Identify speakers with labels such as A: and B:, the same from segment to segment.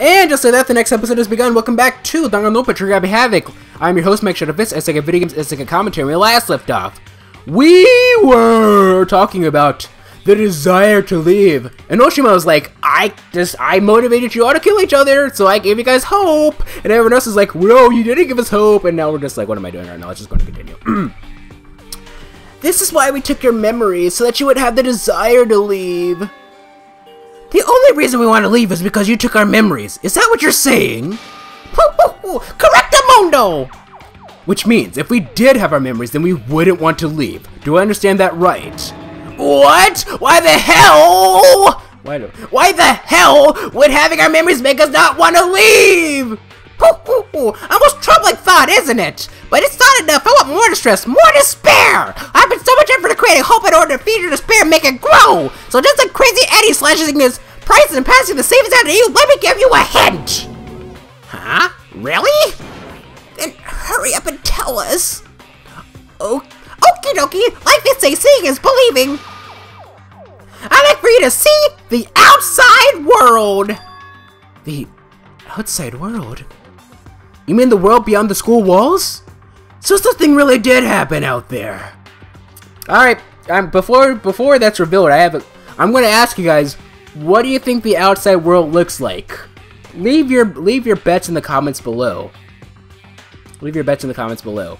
A: And just like that, the next episode has begun. Welcome back to Danganronpa, Happy Havoc. I'm your host, MegaShadowFist. It's like a video games, it's like a commentary. When we last left off, we were talking about the desire to leave. And Oshima was like, I motivated you all to kill each other, so I gave you guys hope. And everyone else is like, no, you didn't give us hope. And now we're just like, what am I doing right now? It's just going to continue. This is why we took your memories, so that you would have the desire to leave. The only reason we want to leave is because you took our memories. Is that what you're saying? Correctamundo! Which means, if we did have our memories, then we wouldn't want to leave. Do I understand that right? What? Why the hell? Why the hell would having our memories make us not want to leave? Almost troubling thought, isn't it? But it's not enough. I want more distress, more despair. I've put so much effort to creating hope in order to feed your despair and make it grow. So just like crazy Eddie slashing his prices and passing the safest out to you, let me give you a hint. Huh? Really? Then hurry up and tell us. Oh, okie dokie. Like they say, seeing is believing. I'd like for you to see the outside world. The outside world? You mean the world beyond the school walls? So something really did happen out there. Alright, before that's revealed, I'm going to ask you guys, what do you think the outside world looks like? Leave your bets in the comments below. Leave your bets in the comments below.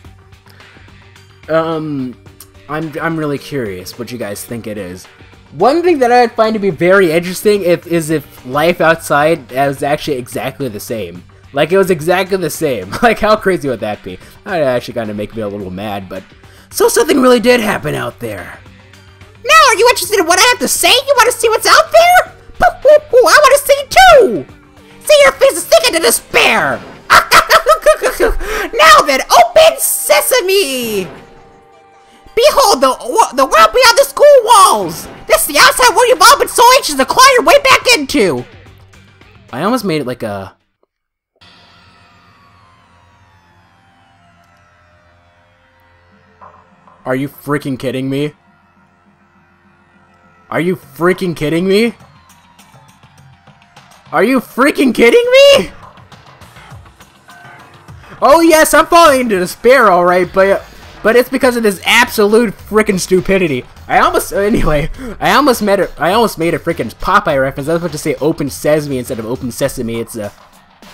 A: I'm really curious what you guys think it is. One thing that I'd find to be very interesting is if life outside is actually exactly the same. Like, it was exactly the same. Like, how crazy would that be? That actually kind of make me a little mad, but... So something really did happen out there. Now, are you interested in what I have to say? You want to see what's out there? I want to see too! See, your face is sinking to despair! Now then, open sesame! Behold, the world beyond the school walls! This is the outside world you've all been so anxious to claw your way back into! I almost made it like a... Are you freaking kidding me? Are you freaking kidding me? Are you freaking kidding me? Oh yes, I'm falling into despair, alright, but it's because of this absolute freaking stupidity. I almost made a freaking Popeye reference. I was about to say Open Sesame instead of Open Sesame.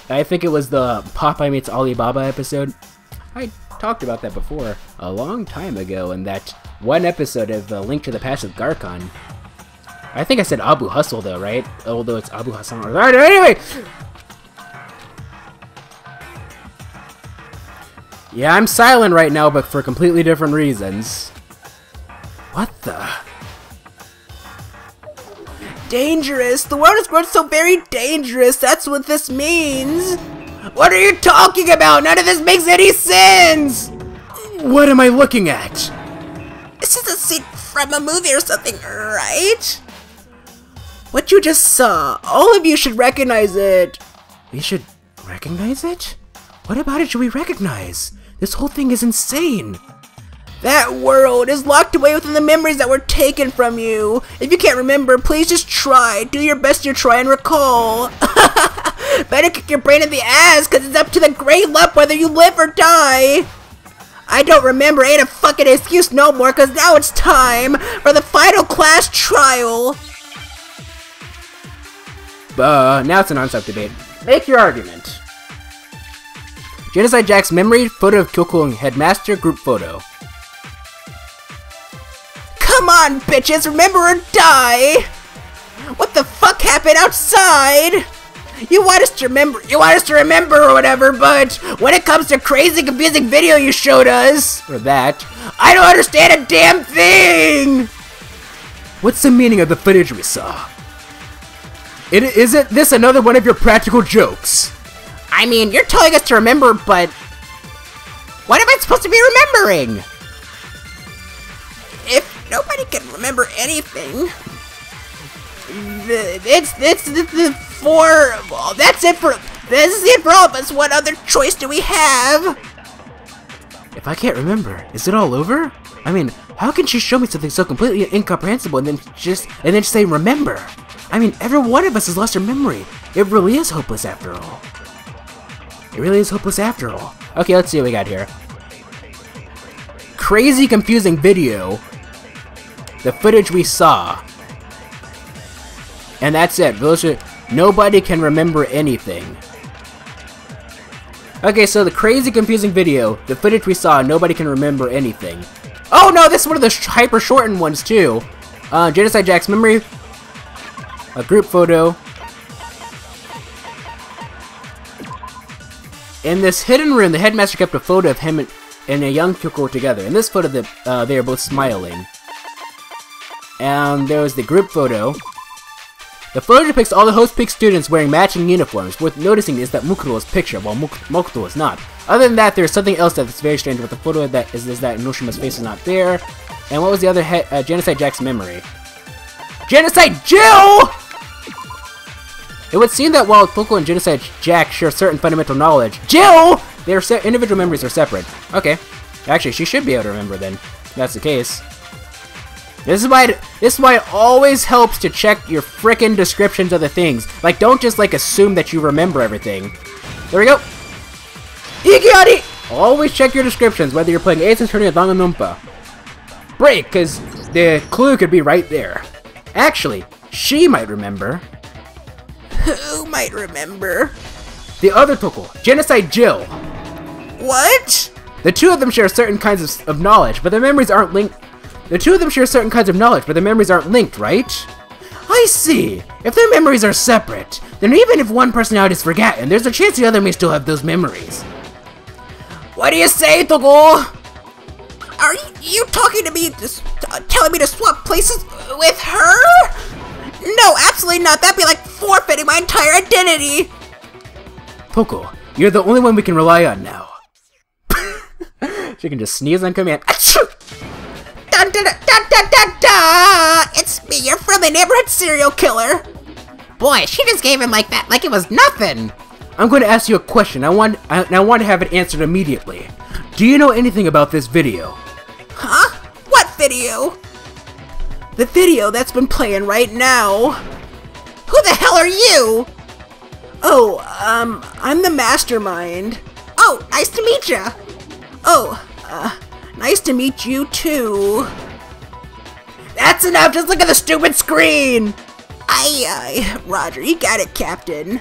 A: I think it was the Popeye meets Alibaba episode. I talked about that before a long time ago in that one episode of Link to the Past with Garkon. I think I said Abu Hustle though, right? Although it's Abu Hassan. Alright, anyway! Yeah, I'm silent right now, but for completely different reasons. What the? Dangerous! The world has grown so very dangerous! That's what this means! What are you talking about? None of this makes any sense! What am I looking at? This is a scene from a movie or something, right? What you just saw, all of you should recognize it. We should recognize it? What about it should we recognize? This whole thing is insane. That world is locked away within the memories that were taken from you. If you can't remember, please just try. Do your best to try and recall. Better kick your brain in the ass, cause it's up to the great luck whether you live or die. I don't remember ain't a fucking excuse no more, cause now it's time for the final class trial. Now it's a non-stop debate. Make your argument. Genocide Jack's memory, photo of Kyoko headmaster, group photo. Come on, bitches, remember or die! What the fuck happened outside? You want us to remember or whatever, but when it comes to crazy confusing video you showed us, or that, I don't understand a damn thing! What's the meaning of the footage we saw? Isn't this another one of your practical jokes? I mean, you're telling us to remember, but what am I supposed to be remembering? If nobody can remember anything, this is it for all of us. What other choice do we have? If I can't remember, is it all over? I mean, how can she show me something so completely incomprehensible and then just say remember? I mean, every one of us has lost our memory. It really is hopeless after all. It really is hopeless after all. Okay, let's see what we got here. Crazy confusing video. The footage we saw. And that's it. Nobody can remember anything. Okay, so the crazy confusing video, the footage we saw, nobody can remember anything. Oh no, this is one of the hyper shortened ones too. Genocide Jack's memory. A group photo. In this hidden room, the headmaster kept a photo of him and a young Kyoko together. In this photo, they are both smiling. And there was the group photo. The photo depicts all the Host Peak students wearing matching uniforms. Worth noticing is that Mukuro's picture, while Makoto is not. Other than that, there's something else that's very strange with the photo that is that Inoshima's face is not there. And what was the other Genocide Jack's memory? Genocide Jill! It would seem that while Kyoko and Genocide Jack share certain fundamental knowledge, Jill! Their individual memories are separate. Okay. Actually, she should be able to remember then, if that's the case. This is why it always helps to check your frickin' descriptions of the things. Like, don't just, like, assume that you remember everything. There we go. Ikiari! Always check your descriptions, whether you're playing Ace Attorney or Danganronpa. Break, because the clue could be right there. Actually, she might remember. Who might remember? The other Toko, Genocide Jill. What? The two of them share certain kinds of knowledge, but their memories aren't linked. The two of them share certain kinds of knowledge, but their memories aren't linked, right? I see. If their memories are separate, then even if one personality is forgotten, there's a chance the other may still have those memories. What do you say, Toko? Are you talking to me, telling me to swap places with her? No, absolutely not. That'd be like forfeiting my entire identity. Toko, you're the only one we can rely on now. She can just sneeze on command. Dun, dun, dun, dun, dun, dun, dun. It's me, your friendly neighborhood serial killer. Boy, she just gave him like that, like it was nothing. I'm going to ask you a question. I want to have it answered immediately. Do you know anything about this video? Huh? What video? The video that's been playing right now. Who the hell are you? Oh, I'm the mastermind. Oh, nice to meet ya. Oh, nice to meet you too. That's enough, just look at the stupid screen! Aye, Roger, you got it, Captain.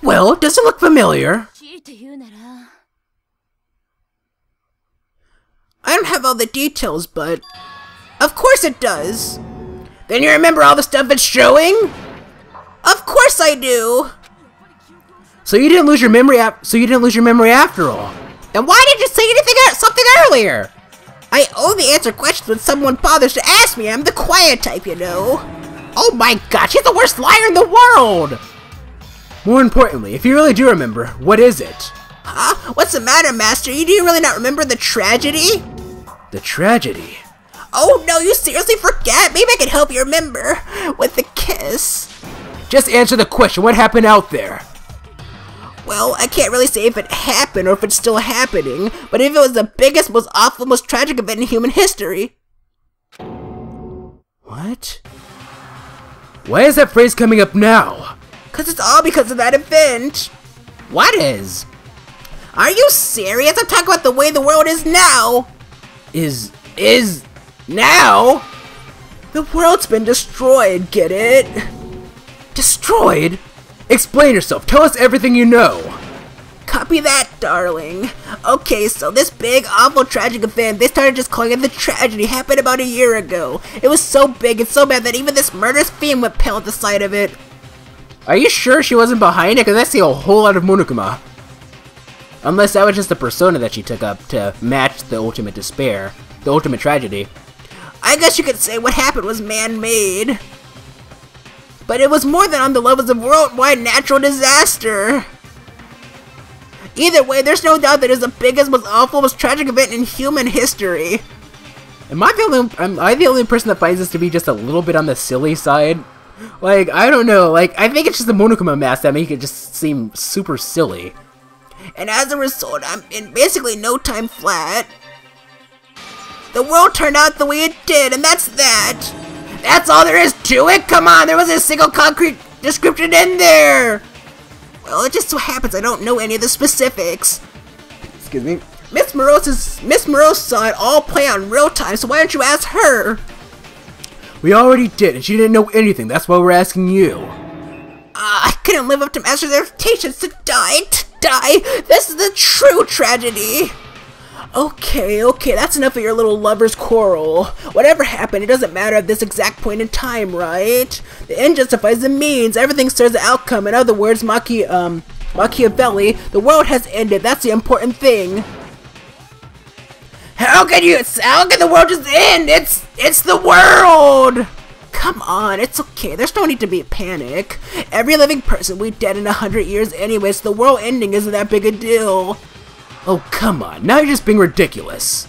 A: Well, does it look familiar? I don't have all the details, but of course it does. Then you remember all the stuff it's showing? Of course I do. So you didn't lose your memory after all. Then why did you say something earlier? I only answer questions when someone bothers to ask me. I'm the quiet type, you know. Oh my god, she's the worst liar in the world. More importantly, if you really do remember, what is it? Huh? What's the matter, Master? Do you really not remember the tragedy? The tragedy? Oh no, you seriously forget? Maybe I can help you remember with a kiss. Just answer the question, what happened out there? Well, I can't really say if it happened or if it's still happening, but if it was the biggest, most awful, most tragic event in human history. What? Why is that phrase coming up now? Cause it's all because of that event. What is? Are you serious? I'm talking about the way the world is now. Is now? The world's been destroyed, get it? Destroyed? Explain yourself, tell us everything you know. Copy that, darling. Okay, so this big, awful, tragic event, they started just calling it the tragedy, happened about a year ago. It was so big and so bad that even this murderous fiend went pale at the sight of it. Are you sure she wasn't behind it? Because I see a whole lot of Monokuma. Unless that was just the persona that she took up to match the ultimate despair, the ultimate tragedy. I guess you could say what happened was man-made. But it was more than on the levels of worldwide natural disaster. Either way, there's no doubt that it is the biggest, most awful, most tragic event in human history. Am I the only person that finds this to be just a little bit on the silly side? Like, I don't know, like, I think it's just the Monokuma mask that make it just seem super silly. And as a result, I'm in basically no time flat. The world turned out the way it did, and that's that. That's all there is to it? Come on, there wasn't a single concrete description in there. Well, it just so happens I don't know any of the specifics. Excuse me. Miss Morose saw it all play out in real time, so why don't you ask her? We already did, and she didn't know anything. That's why we're asking you. I couldn't live up to Master's expectations to die. This is the true tragedy. Okay, that's enough of your little lover's quarrel. Whatever happened, it doesn't matter at this exact point in time, right? The end justifies the means. Everything serves the outcome. In other words, Machiavelli, the world has ended. That's the important thing. How can the world just end? It's the world! Come on, it's okay. There's no need to be a panic. Every living person will be dead in 100 years anyway, so the world ending isn't that big a deal. Oh, come on. Now you're just being ridiculous.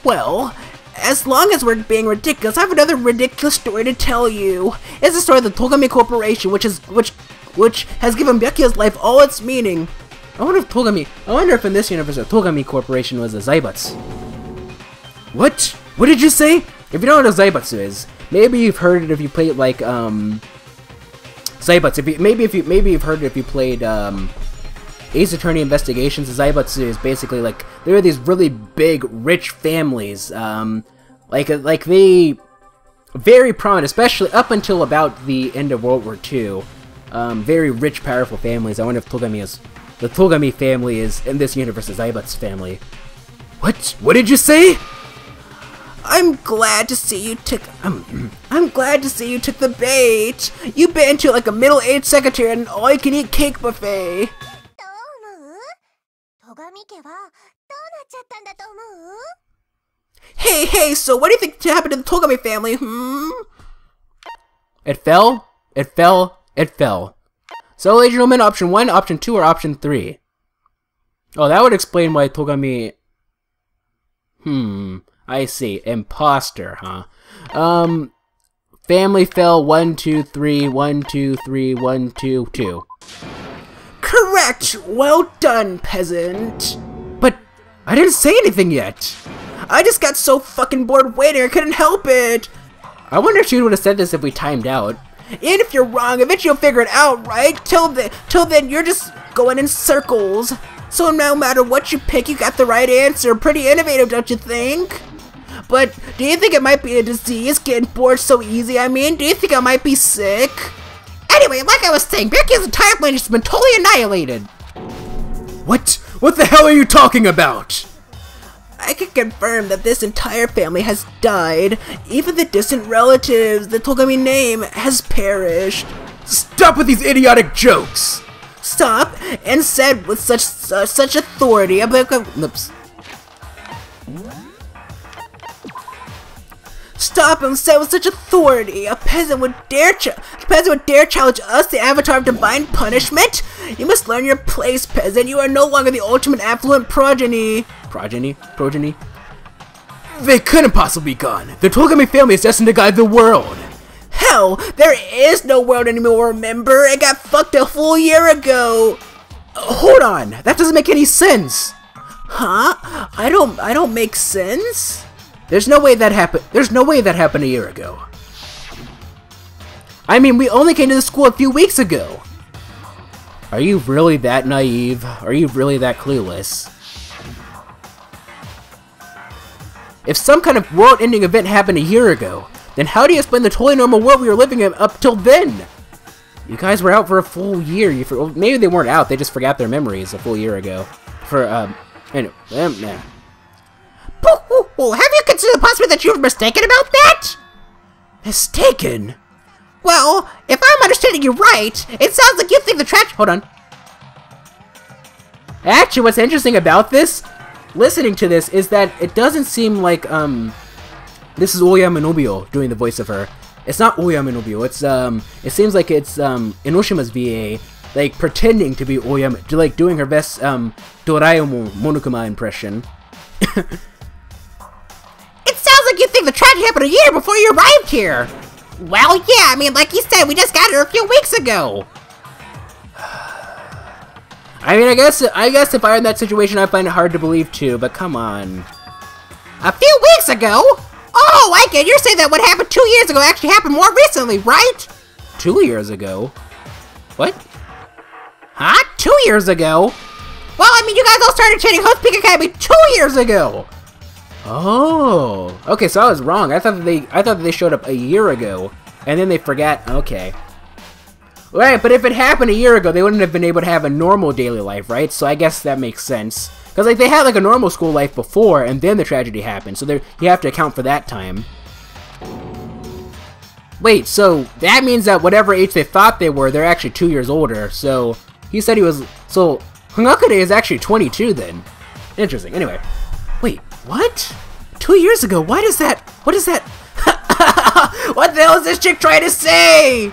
A: Well, as long as we're being ridiculous, I have another ridiculous story to tell you. It's the story of the Togami Corporation, which has given Byakuya's life all its meaning. I wonder if in this universe the Togami Corporation was a Zaibatsu. What? What did you say? If you don't know what a Zaibatsu is, maybe you've heard it if you played like Zaibatsu. Maybe you've heard it if you played Ace Attorney Investigations. A Zaibatsu is basically like there are these really big, rich families. Like they very prominent, especially up until about the end of World War II. Very rich, powerful families. I wonder if the Togami family is in this universe a Zaibatsu family. What? What did you say? I'm glad to see you took the bait. You bit into like a middle-aged secretary at an all-you-can-eat cake buffet. Hey, so what do you think happened to the Togami family, It fell. So, ladies and gentlemen, option 1, option 2, or option 3? Oh, that would explain why Togami... I see. Imposter, huh? Family fell 1, 2, 3, 1, 2, 3, 1, 2, 2. Correct! Well done, peasant! But I didn't say anything yet! I just got so fucking bored waiting I couldn't help it! I wonder if she would have said this if we timed out. And if you're wrong, eventually you'll figure it out, right? Till then, you're just going in circles. So no matter what you pick, you got the right answer. Pretty innovative, don't you think? But do you think it might be a disease, getting bored so easy? I mean, do you think I might be sick? Anyway, like I was saying, Byakuya's entire planet has been totally annihilated. What? What the hell are you talking about? I can confirm that this entire family has died. Even the distant relatives, the Togami name, has perished. Stop with these idiotic jokes! Stop, and said with such authority. Stop, and said with such authority. A peasant would dare challenge us, the avatar of divine punishment? You must learn your place, peasant. You are no longer the ultimate affluent progeny. Progeny? They couldn't possibly be gone. The Togami family is destined to guide the world. Hell, there is no world anymore, remember? It got fucked a full year ago. Hold on, that doesn't make any sense. Huh? I don't make sense? There's no way that happened. There's no way that happened a year ago. I mean, we only came to the school a few weeks ago. Are you really that naive? Are you really that clueless? If some kind of world-ending event happened a year ago, then how do you explain the totally normal world we were living in up till then? You guys were out for a full year. Maybe they weren't out, they just forgot their memories a full year ago. Anyway, nah. Have you considered the possibility that you were mistaken about that? Mistaken? Well, if I'm understanding you right, it sounds like you think the trash— Hold on. Actually, what's interesting about this, listening to this, is that it doesn't seem like, this is Oyama Nobio doing the voice of her. It's not Oyama Nobio, it's, it seems like it's, Enoshima's VA, like, pretending to be Oyama, like, doing her best, Doraemon Monokuma impression. It sounds like you think the tragedy happened a year before you arrived here! Well, yeah, I mean, like you said, we just got here a few weeks ago! I mean, I guess if I were in that situation, I'd find it hard to believe too, but come on.
B: A few weeks ago? Oh, I get. You're saying that what happened 2 years ago actually happened more recently, right?
A: 2 years ago? What? Huh? 2 years ago?
B: Well, I mean, you guys all started attending Host Peak Academy 2 years ago.
A: Oh, okay. So I was wrong. I thought that they showed up a year ago, and then they forgot. Okay. Right, but if it happened a year ago, they wouldn't have been able to have a normal daily life, right? So I guess that makes sense. Because, like, they had, like, a normal school life before, and then the tragedy happened. So you have to account for that time. Wait, so that means that whatever age they thought they were, they're actually 2 years older. So he said he was... So Hangakude is actually 22 then. Interesting. Anyway. Wait, what? 2 years ago? Why does that... What is that?
B: What the hell is this chick trying to say?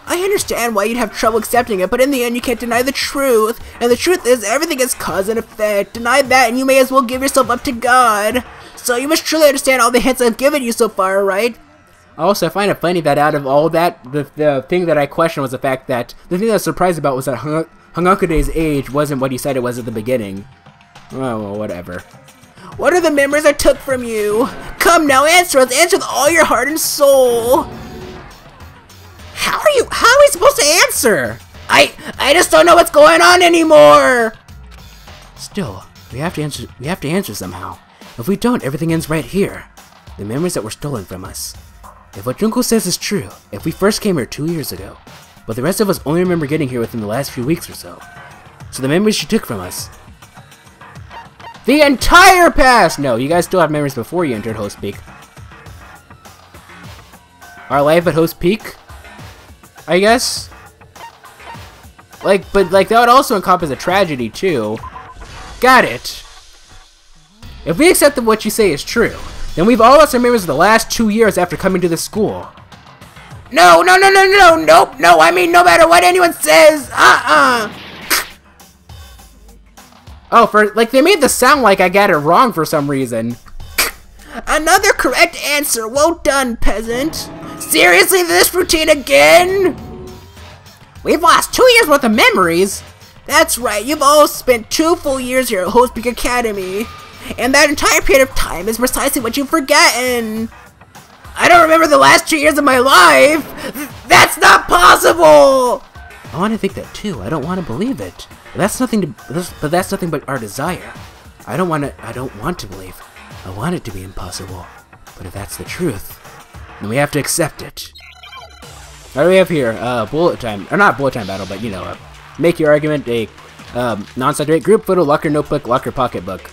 B: I understand why you'd have trouble accepting it, but in the end you can't deny the truth. And the truth is, everything is cause and effect. Deny that and you may as well give yourself up to God. So you must truly understand all the hints I've given you so far, right?
A: Also, I find it funny that out of all that, the thing that I questioned was the fact that... The thing that I was surprised about was that Hangakude's age wasn't what he said it was at the beginning. Oh, well, whatever.
B: What are the memories I took from you? Come now, answer us. Answer with all your heart and soul. How are we supposed to answer? I just don't know what's going on anymore.
A: Still, we have to answer somehow. If we don't, everything ends right here. The memories that were stolen from us. If what Junko says is true, if we first came here 2 years ago, but the rest of us only remember getting here within the last few weeks or so. So the memories she took from us. The entire past! No, you guys still have memories before you entered Host Peak. Our life at Host Peak? I guess? But that would also encompass a tragedy, too. Got it. If we accept that what you say is true, then we've all lost our memories of the last 2 years after coming to the school.
B: No, nope, no, I mean, no matter what anyone says,
A: Oh, they made this sound like I got it wrong for some reason.
B: Another correct answer, well done, peasant. Seriously, this routine again? We've lost 2 years worth of memories? That's right, you've all spent 2 full years here at Host Peak Academy. And that entire period of time is precisely what you've forgotten. I don't remember the last 2 years of my life! That's not possible!
A: I want to think that too. I don't want to believe it. But that's nothing but our desire. I don't want to believe. I want it to be impossible. But if that's the truth, then we have to accept it. What do we have here? Bullet time. Or not bullet time battle, but you know, make your argument a non-subject group photo, locker notebook, locker pocketbook.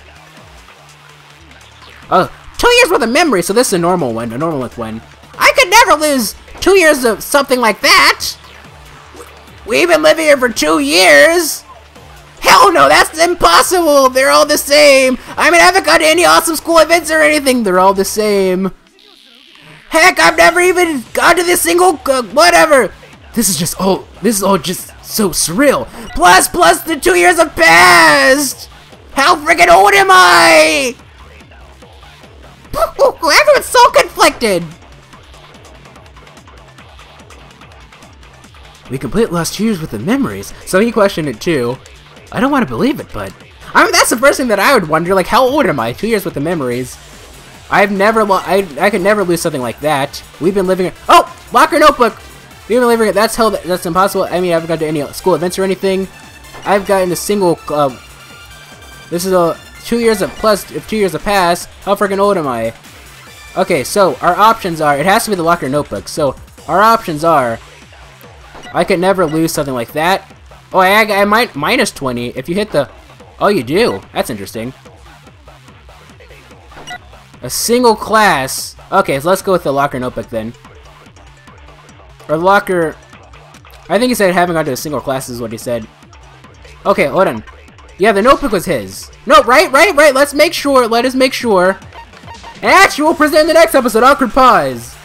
A: Oh, 2 years worth of memory, so this is a normal one,
B: I could never lose 2 years of something like that. We've been living here for 2 years. Hell no, that's impossible. They're all the same. I mean, I haven't gone to any awesome school events or anything. They're all the same. Heck, I've never even gone to this single, whatever.
A: This is all just so surreal.
B: Plus the 2 years have passed. How freaking old am I? Everyone's so conflicted.
A: We completely lost 2 years with the memories, so he questioned it too. I don't want to believe it, but...
B: I mean, that's the first thing that I would wonder, like, how old am I?
A: 2 years with the memories. I could never lose something like that. We've been living... Oh! Locker notebook! We've been living... That's impossible. I mean, I haven't gone to any school events or anything. I've gotten a single... this is a... 2 years of... Plus, if 2 years have passed, how freaking old am I? Okay, so, our options are... It has to be the locker notebook. So, our options are... I could never lose something like that. Oh, I might minus 20 if you hit the... Oh, you do. That's interesting. A single class. Okay, so let's go with the locker notebook then. Or locker... I think he said having gone to a single class is what he said. Okay, hold on. Yeah, the notebook was his. No, right. Let us make sure. And actually, we'll present in the next episode, Awkward Pause.